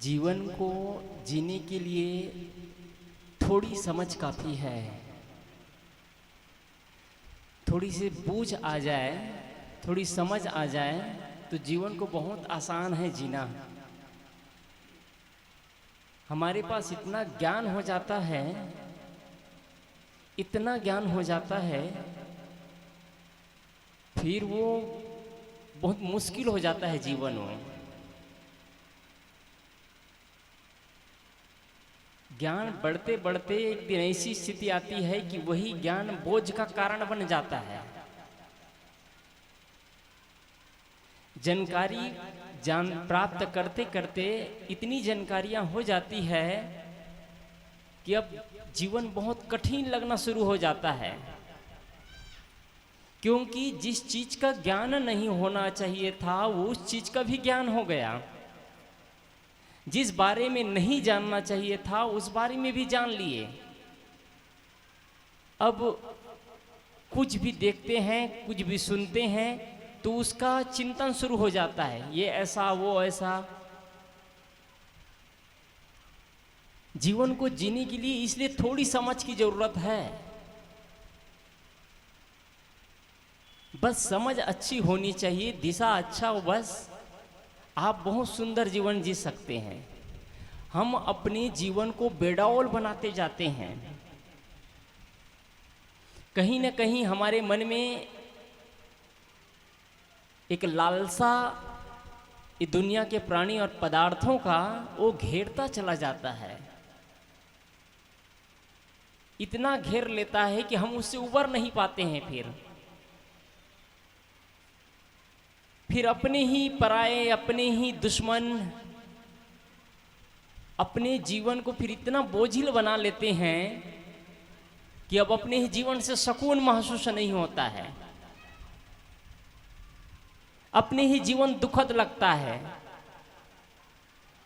जीवन को जीने के लिए थोड़ी समझ काफ़ी है। थोड़ी सी बूझ आ जाए, थोड़ी समझ आ जाए तो जीवन को बहुत आसान है जीना। हमारे पास इतना ज्ञान हो जाता है, इतना ज्ञान हो जाता है, फिर वो बहुत मुश्किल हो जाता है जीवन में। ज्ञान बढ़ते बढ़ते एक दिन ऐसी स्थिति आती है कि वही ज्ञान बोझ का कारण बन जाता है। जानकारी प्राप्त करते करते इतनी जानकारियां हो जाती है कि अब जीवन बहुत कठिन लगना शुरू हो जाता है, क्योंकि जिस चीज का ज्ञान नहीं होना चाहिए था वो उस चीज का भी ज्ञान हो गया। जिस बारे में नहीं जानना चाहिए था उस बारे में भी जान लिए। अब कुछ भी देखते हैं, कुछ भी सुनते हैं तो उसका चिंतन शुरू हो जाता है, ये ऐसा वो ऐसा। जीवन को जीने के लिए इसलिए थोड़ी समझ की जरूरत है। बस समझ अच्छी होनी चाहिए, दिशा अच्छा हो, बस आप बहुत सुंदर जीवन जी सकते हैं। हम अपने जीवन को बेडौल बनाते जाते हैं। कहीं ना कहीं हमारे मन में एक लालसा इस दुनिया के प्राणी और पदार्थों का वो घेरता चला जाता है। इतना घेर लेता है कि हम उससे उबर नहीं पाते हैं। फिर अपने ही पराये, अपने ही दुश्मन अपने जीवन को फिर इतना बोझिल बना लेते हैं कि अब अपने ही जीवन से सुकून महसूस नहीं होता है। अपने ही जीवन दुखद लगता है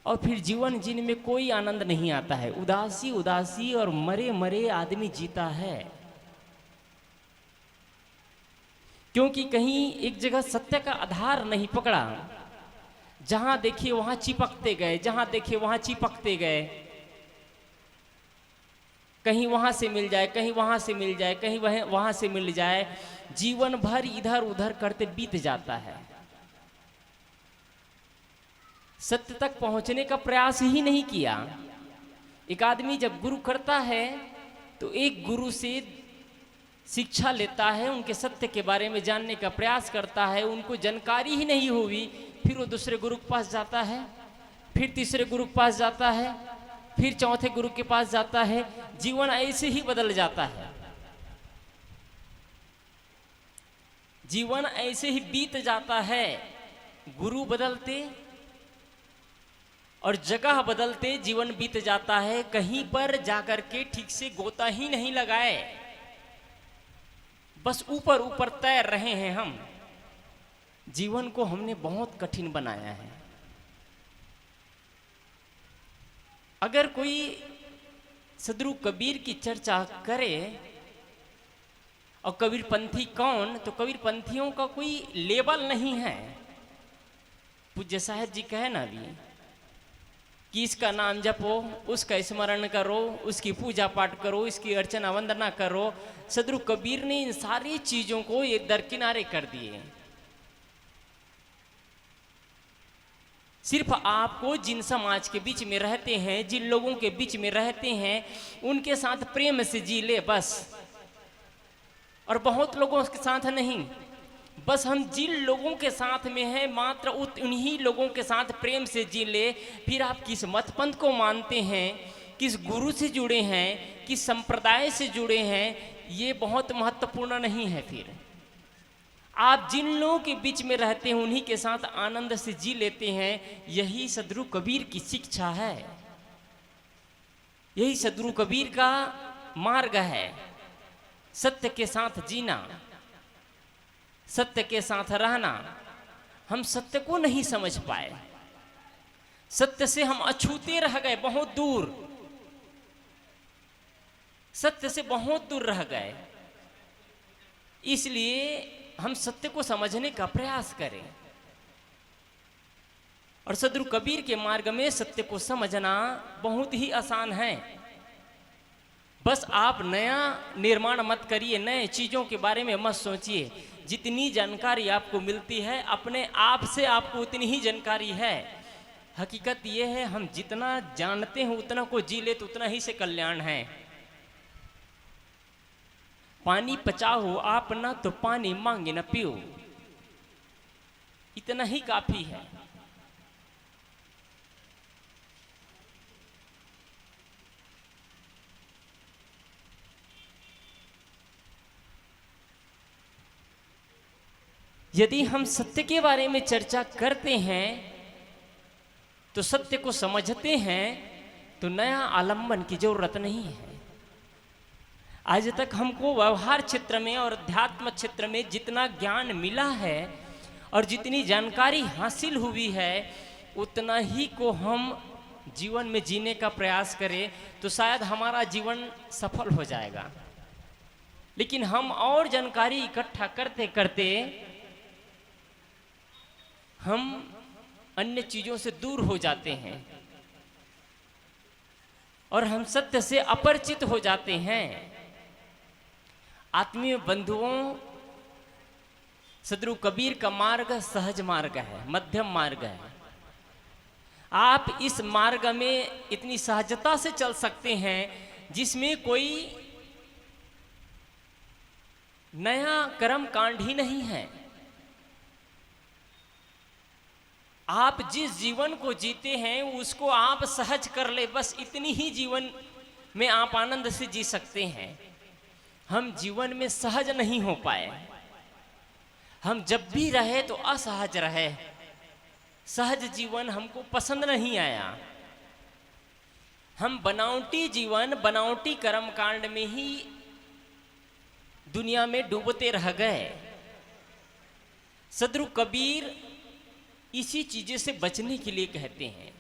और फिर जीवन जीने में कोई आनंद नहीं आता है। उदासी उदासी और मरे मरे आदमी जीता है, क्योंकि कहीं एक जगह सत्य का आधार नहीं पकड़ा। जहां देखिए वहां चिपकते गए, जहां देखिए वहां चिपकते गए। कहीं वहां से मिल जाए, कहीं वहां से मिल जाए, कहीं वहां से मिल जाए। जीवन भर इधर उधर करते बीत जाता है। सत्य तक पहुंचने का प्रयास ही नहीं किया। एक आदमी जब गुरु करता है तो एक गुरु से शिक्षा लेता है, उनके सत्य के बारे में जानने का प्रयास करता है। उनको जानकारी ही नहीं हुई, फिर वो दूसरे गुरु के पास जाता है, फिर तीसरे गुरु के पास जाता है, फिर चौथे गुरु के पास जाता है। जीवन ऐसे ही बदल जाता है। जीवन ऐसे ही बीत जाता है। गुरु बदलते और जगह बदलते जीवन बीत जाता है। कहीं पर जाकर के ठीक से गोता ही नहीं लगाए, बस ऊपर ऊपर तैर रहे हैं हम। जीवन को हमने बहुत कठिन बनाया है। अगर कोई सदगुरु कबीर की चर्चा करे और कबीरपंथी कौन, तो कबीरपंथियों का कोई लेबल नहीं है। पूज्य साहब जी कहे ना भी कि इसका नाम जपो, उसका स्मरण करो, उसकी पूजा पाठ करो, इसकी अर्चना वंदना करो। सदगुरु कबीर ने इन सारी चीजों को ये दरकिनारे कर दिए। सिर्फ आपको जिन समाज के बीच में रहते हैं, जिन लोगों के बीच में रहते हैं, उनके साथ प्रेम से जी ले बस। और बहुत लोगों के साथ नहीं, बस हम जिन लोगों के साथ में हैं मात्र उन्हीं लोगों के साथ प्रेम से जी ले। फिर आप किस मत पंथ को मानते हैं, किस गुरु से जुड़े हैं, किस संप्रदाय से जुड़े हैं, ये बहुत महत्वपूर्ण नहीं है। फिर आप जिन लोगों के बीच में रहते हैं उन्हीं के साथ आनंद से जी लेते हैं। यही सदगुरु कबीर की शिक्षा है, यही सदगुरु कबीर का मार्ग है। सत्य के साथ जीना, सत्य के साथ रहना। हम सत्य को नहीं समझ पाए, सत्य से हम अछूते रह गए, बहुत दूर, सत्य से बहुत दूर रह गए। इसलिए हम सत्य को समझने का प्रयास करें। और सदगुरु कबीर के मार्ग में सत्य को समझना बहुत ही आसान है। बस आप नया निर्माण मत करिए, नए चीज़ों के बारे में मत सोचिए। जितनी जानकारी आपको मिलती है अपने आप से आपको उतनी ही जानकारी है। हकीकत ये है हम जितना जानते हैं उतना को जी ले तो उतना ही से कल्याण है। पानी पचाओ आप ना तो पानी मांगे ना पियो, इतना ही काफी है। यदि हम सत्य के बारे में चर्चा करते हैं तो सत्य को समझते हैं तो नया आलंबन की जरूरत नहीं है। आज तक हमको व्यवहार क्षेत्र में और अध्यात्म क्षेत्र में जितना ज्ञान मिला है और जितनी जानकारी हासिल हुई है उतना ही को हम जीवन में जीने का प्रयास करें तो शायद हमारा जीवन सफल हो जाएगा। लेकिन हम और जानकारी इकट्ठा करते करते हम अन्य चीजों से दूर हो जाते हैं और हम सत्य से अपरिचित हो जाते हैं। आत्मीय बंधुओं, सदगुरु कबीर का मार्ग सहज मार्ग है, मध्यम मार्ग है। आप इस मार्ग में इतनी सहजता से चल सकते हैं जिसमें कोई नया कर्म कांड ही नहीं है। आप जिस जीवन को जीते हैं उसको आप सहज कर ले, बस इतनी ही जीवन में आप आनंद से जी सकते हैं। हम जीवन में सहज नहीं हो पाए, हम जब भी रहे तो असहज रहे। सहज जीवन हमको पसंद नहीं आया। हम बनावटी जीवन, बनावटी कर्म कांड में ही दुनिया में डूबते रह गए। सदगुरु कबीर इसी चीजें से बचने के लिए कहते हैं,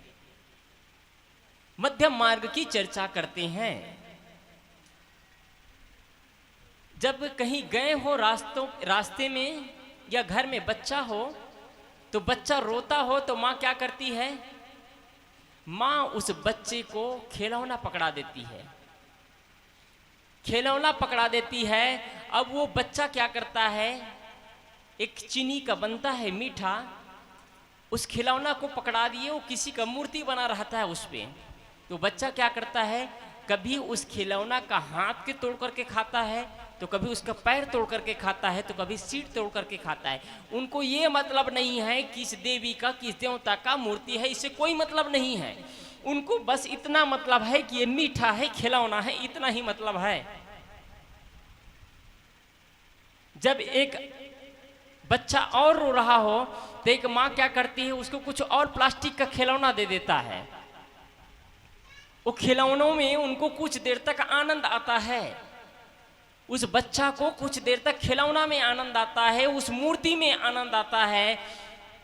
मध्यम मार्ग की चर्चा करते हैं। जब कहीं गए हो रास्ते में या घर में बच्चा हो तो बच्चा रोता हो तो माँ क्या करती है? माँ उस बच्चे को खिलौना पकड़ा देती है, खिलौना पकड़ा देती है। अब वो बच्चा क्या करता है? एक चीनी का बनता है मीठा, उस खिलौना को पकड़ा दिए, वो किसी का मूर्ति बना रहता है उस पे। तो बच्चा क्या करता है? कभी उस खिलौना का हाथ के तोड़ करके खाता है, तो कभी उसका पैर तोड़ करके खाता है, तो कभी सीट तोड़ करके खाता है। उनको ये मतलब नहीं है किस देवी का, किस देवता का मूर्ति है, इससे कोई मतलब नहीं है। उनको बस इतना मतलब है कि ये मीठा है, खिलौना है, इतना ही मतलब है। जब एक बच्चा और रो रहा हो तो एक माँ क्या करती है? उसको कुछ और प्लास्टिक का खिलौना दे देता है। वो खिलौनों में उनको कुछ देर तक आनंद आता है, उस बच्चा को कुछ देर तक खिलौना में आनंद आता है, उस मूर्ति में आनंद आता है।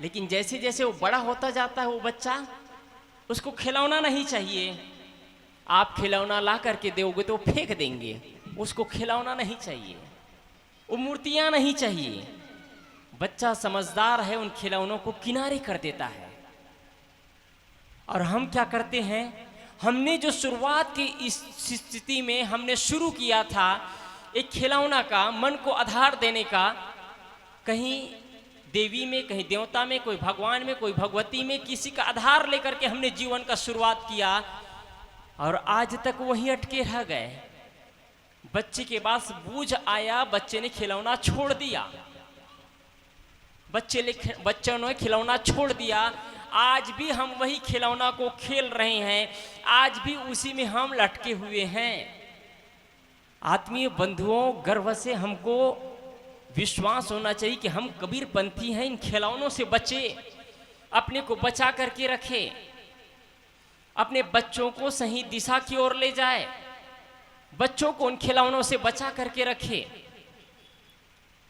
लेकिन जैसे जैसे वो बड़ा होता जाता है वो बच्चा, उसको खिलौना नहीं चाहिए। आप खिलौना ला करके दोगे तो फेंक देंगे, उसको खिलौना नहीं चाहिए, वो मूर्तियां नहीं चाहिए। बच्चा समझदार है, उन खिलौनों को किनारे कर देता है। और हम क्या करते हैं? हमने जो शुरुआत की इस स्थिति में हमने शुरू किया था एक खिलौना का, मन को आधार देने का, कहीं देवी में, कहीं देवता में, कोई भगवान में, कोई भगवती में, किसी का आधार लेकर के हमने जीवन का शुरुआत किया और आज तक वहीं अटके रह गए। बच्चे के पास बूझ आया, बच्चे ने खिलौना छोड़ दिया, बच्चों ने खिलौना छोड़ दिया। आज भी हम वही खिलौना को खेल रहे हैं, आज भी उसी में हम लटके हुए हैं। आत्मीय बंधुओं, गर्व से हमको विश्वास होना चाहिए कि हम कबीरपंथी हैं। इन खिलौनों से बचे, अपने को बचा करके रखे, अपने बच्चों को सही दिशा की ओर ले जाए, बच्चों को उन खिलौनों से बचा करके रखे,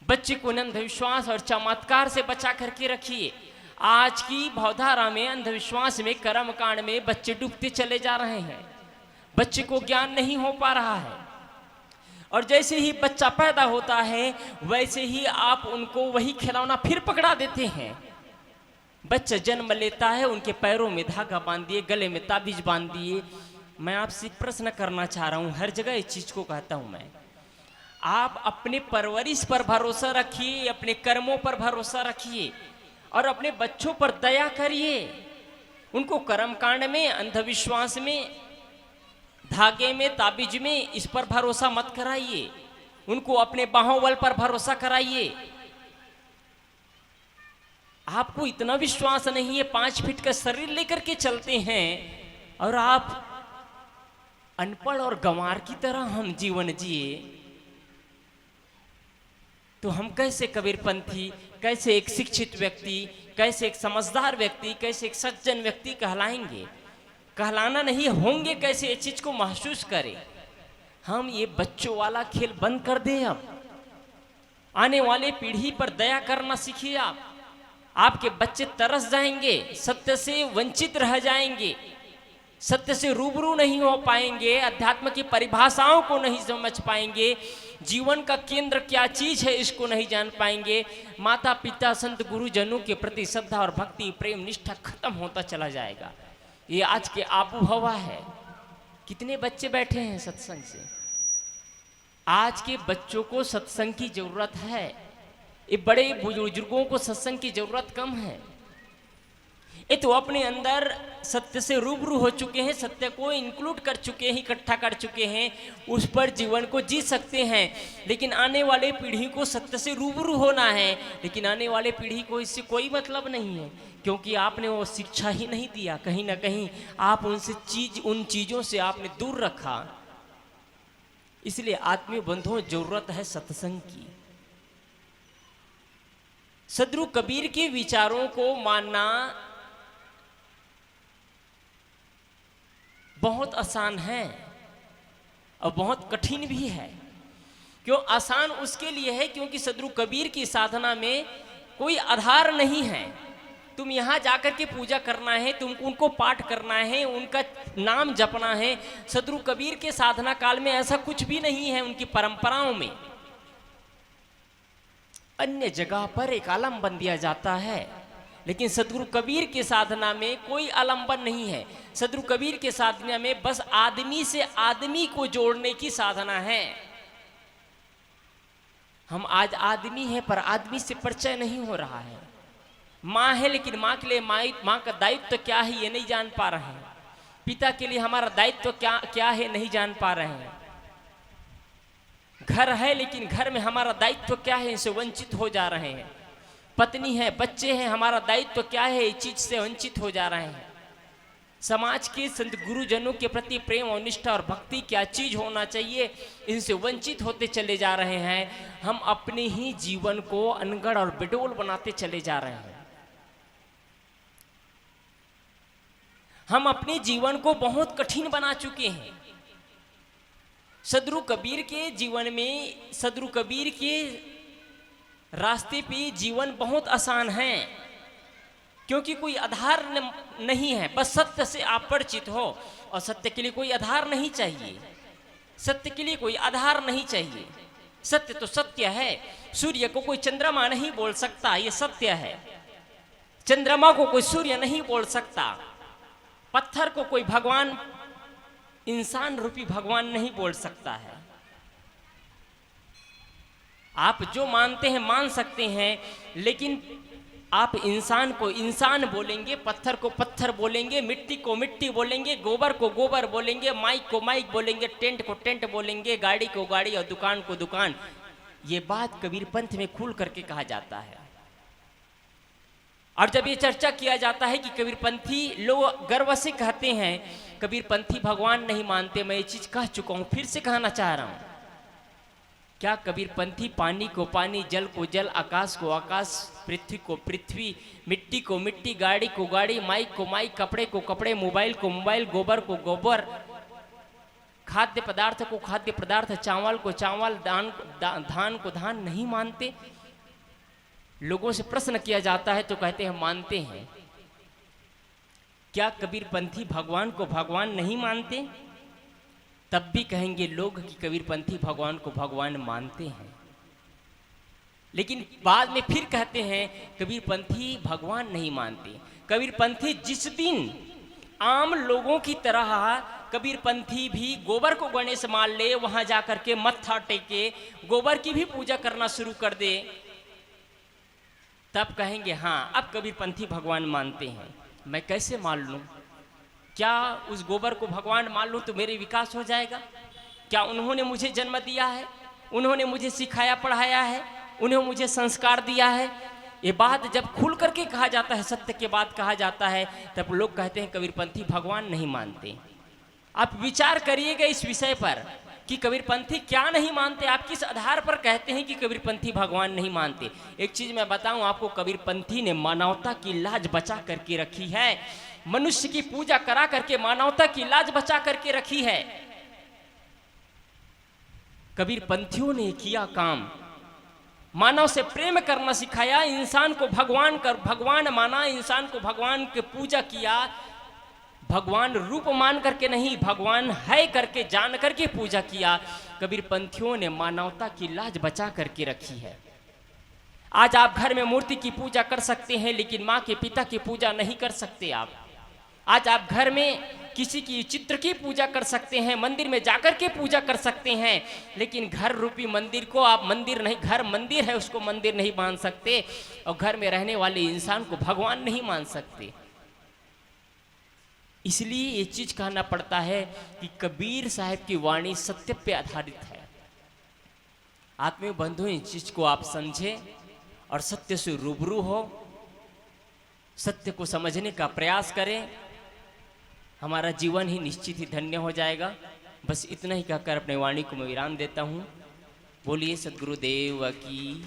बच्चे को अंधविश्वास और चमत्कार से बचा करके रखिए। आज की भवधारा में, अंधविश्वास में, कर्म कांड में बच्चे डूबते चले जा रहे हैं, बच्चे को ज्ञान नहीं हो पा रहा है। और जैसे ही बच्चा पैदा होता है वैसे ही आप उनको वही खिलौना फिर पकड़ा देते हैं। बच्चा जन्म लेता है, उनके पैरों में धागा बांध दिए, गले में ताबीज बांध दिए। मैं आपसे प्रश्न करना चाह रहा हूँ, हर जगह इस चीज को कहता हूँ मैं, आप अपने परवरिश पर भरोसा रखिए, अपने कर्मों पर भरोसा रखिए और अपने बच्चों पर दया करिए। उनको कर्म कांड में, अंधविश्वास में, धागे में, ताबीज में, इस पर भरोसा मत कराइए। उनको अपने बाहुबल पर भरोसा कराइए। आपको इतना विश्वास नहीं है, 5 फीट का शरीर लेकर के चलते हैं और आप अनपढ़ और गंवार की तरह हम जीवन जिए, तो हम कैसे कबीरपंथी, कैसे एक शिक्षित व्यक्ति, कैसे एक समझदार व्यक्ति, कैसे एक सज्जन व्यक्ति कहलाएंगे? कहलाना नहीं, होंगे कैसे? ये चीज को महसूस करें। हम ये बच्चों वाला खेल बंद कर दें। अब आने वाले पीढ़ी पर दया करना सीखिए। आपके बच्चे तरस जाएंगे, सत्य से वंचित रह जाएंगे, सत्य से रूबरू नहीं हो पाएंगे, अध्यात्म की परिभाषाओं को नहीं समझ पाएंगे, जीवन का केंद्र क्या चीज है इसको नहीं जान पाएंगे। माता पिता संत गुरुजनों के प्रति श्रद्धा और भक्ति, प्रेम, निष्ठा खत्म होता चला जाएगा। ये आज के आबू हवा है। कितने बच्चे बैठे हैं सत्संग से? आज के बच्चों को सत्संग की जरूरत है। ये बड़े बुजुर्गों को सत्संग की जरूरत कम है। ये तो अपने अंदर सत्य से रूबरू हो चुके हैं, सत्य को इंक्लूड कर चुके हैं, इकट्ठा कर चुके हैं, उस पर जीवन को जी सकते हैं। लेकिन आने वाले पीढ़ी को सत्य से रूबरू होना है, लेकिन आने वाले पीढ़ी को इससे कोई मतलब नहीं है, क्योंकि आपने वो शिक्षा ही नहीं दिया। कहीं ना कहीं आप उन चीजों से आपने दूर रखा। इसलिए आत्मीय बंधुओं, जरूरत है सत्संग की। सद्गुरु कबीर के विचारों को मानना बहुत आसान है और बहुत कठिन भी है। क्यों आसान? उसके लिए है क्योंकि सद्गुरु कबीर की साधना में कोई आधार नहीं है। तुम यहाँ जाकर के पूजा करना है, तुम उनको पाठ करना है, उनका नाम जपना है। सद्गुरु कबीर के साधना काल में ऐसा कुछ भी नहीं है। उनकी परंपराओं में अन्य जगह पर एक आलम्बन दिया जाता है, लेकिन सद्गुरु कबीर के साधना में कोई आलम्बन नहीं है। सद्गुरु कबीर के साधना में बस आदमी से आदमी को जोड़ने की साधना है। हम आज आदमी हैं पर आदमी से परिचय नहीं हो रहा है। माँ है लेकिन माँ के लिए माँ का दायित्व क्या है ये नहीं जान पा रहे हैं। पिता के लिए हमारा दायित्व क्या है नहीं जान पा रहे हैं। घर है लेकिन घर में हमारा दायित्व क्या है इनसे वंचित हो जा रहे हैं। पत्नी है, बच्चे हैं, हमारा दायित्व क्या है इस चीज से वंचित हो जा रहे हैं। समाज के संत गुरुजनों के प्रति प्रेम और निष्ठा और भक्ति क्या चीज होना चाहिए, इनसे वंचित होते चले जा रहे हैं। हम अपने ही जीवन को अनगढ़ और बेडोल बनाते चले जा रहे हैं। हम अपने जीवन को बहुत कठिन बना चुके हैं। सद्गुरु कबीर के जीवन में, सद्गुरु कबीर के रास्ते पे जीवन बहुत आसान है, क्योंकि कोई आधार नहीं है। बस सत्य से आप परिचित हो, और सत्य के लिए कोई आधार नहीं चाहिए। सत्य के लिए कोई आधार नहीं चाहिए। सत्य तो सत्य है। सूर्य को कोई चंद्रमा नहीं बोल सकता, ये सत्य है। चंद्रमा को कोई सूर्य नहीं बोल सकता। पत्थर को कोई भगवान, इंसान रूपी भगवान नहीं बोल सकता है। आप जो मानते हैं मान सकते हैं, लेकिन आप इंसान को इंसान बोलेंगे, पत्थर को पत्थर बोलेंगे, मिट्टी को मिट्टी बोलेंगे, गोबर को गोबर बोलेंगे, माइक को माइक बोलेंगे, टेंट को टेंट बोलेंगे, गाड़ी को गाड़ी और दुकान को दुकान। ये बात कबीर पंथ में खुल करके कहा जाता है। और जब ये चर्चा किया जाता है कि कबीरपंथी लोग गर्व से कहते हैं कबीरपंथी भगवान नहीं मानते, मैं ये चीज कह चुका हूं, फिर से कहना चाह रहा हूं। क्या कबीरपंथी पानी को पानी, जल को जल, आकाश को आकाश, पृथ्वी को पृथ्वी, मिट्टी को मिट्टी, गाड़ी को गाड़ी, माइक को माइक, कपड़े को कपड़े, मोबाइल को मोबाइल, गोबर को गोबर, खाद्य पदार्थ को खाद्य पदार्थ, चावल को चावल, धान को धान नहीं मानते? लोगों से प्रश्न किया जाता है तो कहते हैं मानते हैं। क्या कबीरपंथी भगवान को भगवान नहीं मानते? तब भी कहेंगे लोग कि कबीरपंथी भगवान को भगवान मानते हैं। लेकिन बाद में फिर कहते हैं कबीरपंथी भगवान नहीं मानते। कबीरपंथी जिस दिन आम लोगों की तरह कबीरपंथी भी गोबर को गणेश मान ले, वहां जाकर के मत्था टेके गोबर की भी पूजा करना शुरू कर दे, तब कहेंगे हाँ अब कबीरपंथी भगवान मानते हैं। मैं कैसे मान लूं? क्या उस गोबर को भगवान मान लूं तो मेरे विकास हो जाएगा? क्या उन्होंने मुझे जन्म दिया है? उन्होंने मुझे सिखाया पढ़ाया है? उन्होंने मुझे संस्कार दिया है? ये बात जब खुल करके कहा जाता है, सत्य के बात कहा जाता है, तब लोग कहते हैं कबीरपंथी भगवान नहीं मानते। आप विचार करिएगा इस विषय पर कि कबीरपंथी क्या नहीं मानते, आप किस आधार पर कहते हैं कि कबीरपंथी भगवान नहीं मानते। एक चीज मैं बताऊं आपको, कबीरपंथी ने मानवता की लाज बचा करके रखी है, मनुष्य की पूजा करा करके मानवता की लाज बचा करके रखी है। कबीरपंथियों ने किया काम, मानव से प्रेम करना सिखाया, इंसान को भगवान माना, इंसान को भगवान की पूजा किया, भगवान रूप मान करके नहीं, भगवान है करके जान करके पूजा किया। कबीरपंथियों ने मानवता की लाज बचा करके रखी है। आज आप घर में मूर्ति की पूजा कर सकते हैं, लेकिन माँ के पिता की पूजा नहीं कर सकते आप। आज आप घर में किसी की चित्र की पूजा कर सकते हैं, मंदिर में जाकर के पूजा कर सकते हैं, लेकिन घर रूपी मंदिर को आप मंदिर नहीं, घर मंदिर है उसको मंदिर नहीं मान सकते, और घर में रहने वाले इंसान को भगवान नहीं मान सकते। इसलिए ये चीज कहना पड़ता है कि कबीर साहब की वाणी सत्य पे आधारित है। आत्मीय बंधु, इस चीज को आप समझें और सत्य से रूबरू हो, सत्य को समझने का प्रयास करें, हमारा जीवन ही निश्चित ही धन्य हो जाएगा। बस इतना ही कहकर अपने वाणी को मैं विराम देता हूँ। बोलिए सद्गुरुदेव की।